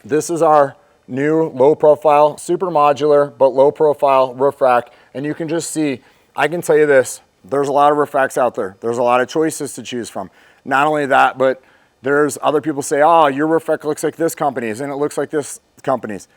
This is our new low profile, super modular, but low profile roof rack. And you can just see, I can tell you this, there's a lot of roof racks out there. There's a lot of choices to choose from. Not only that, but there's other people say, oh, your roof rack looks like this company's and it looks like this company's.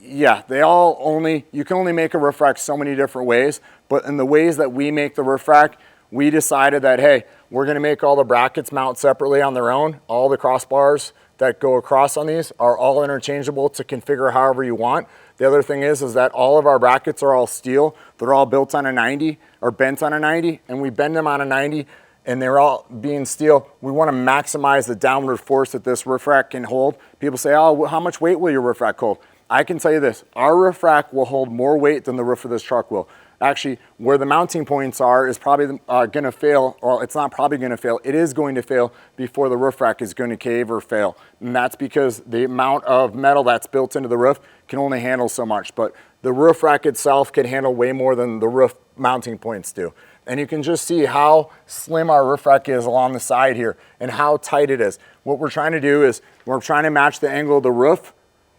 Yeah, you can only make a roof rack so many different ways, but in the ways that we make the roof rack, we decided that, hey, we're gonna make all the brackets mount separately on their own. All the crossbars that go across on these are all interchangeable to configure however you want. The other thing is that all of our brackets are all steel. They're all built on a 90 or bent on a 90, and we bend them on a 90, and they're all being steel. We want to maximize the downward force that this roof rack can hold. People say, oh, how much weight will your roof rack hold? I can tell you this, our roof rack will hold more weight than the roof of this truck will. Actually, where the mounting points are is probably gonna fail, or it's not probably gonna fail, it is going to fail before the roof rack is gonna cave or fail. And that's because the amount of metal that's built into the roof can only handle so much, but the roof rack itself can handle way more than the roof mounting points do. And you can just see how slim our roof rack is along the side here and how tight it is. What we're trying to do is we're trying to match the angle of the roof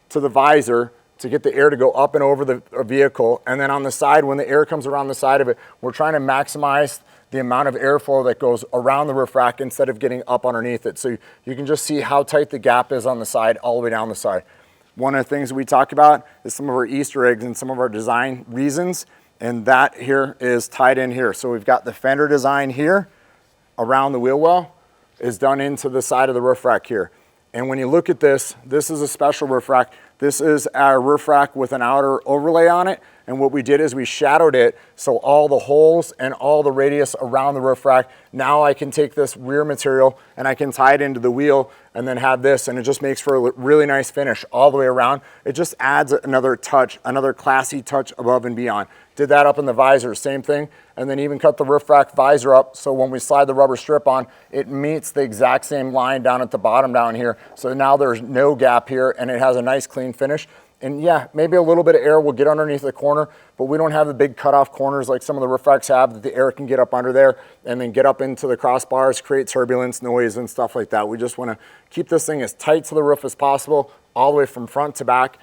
to the visor to get the air to go up and over the vehicle. And then on the side, when the air comes around the side of it, we're trying to maximize the amount of airflow that goes around the roof rack instead of getting up underneath it. So you can just see how tight the gap is on the side, all the way down the side. One of the things we talk about is some of our Easter eggs and some of our design reasons. And that here is tied in here. So we've got the fender design here around the wheel well is done into the side of the roof rack here. And when you look at this, this is a special roof rack. This is our roof rack with an outer overlay on it. And what we did is we shadowed it so all the holes and all the radius around the roof rack, now I can take this rear material and I can tie it into the wheel and then have this, and it just makes for a really nice finish all the way around. It just adds another touch, another classy touch above and beyond. Did that up in the visor, same thing. And then even cut the roof rack visor up so when we slide the rubber strip on, it meets the exact same line down at the bottom down here. So now there's no gap here and it has a nice clean finish. And yeah, maybe a little bit of air will get underneath the corner, but we don't have the big cutoff corners like some of the roof racks have that the air can get up under there and then get up into the crossbars, create turbulence, noise, and stuff like that. We just want to keep this thing as tight to the roof as possible, all the way from front to back.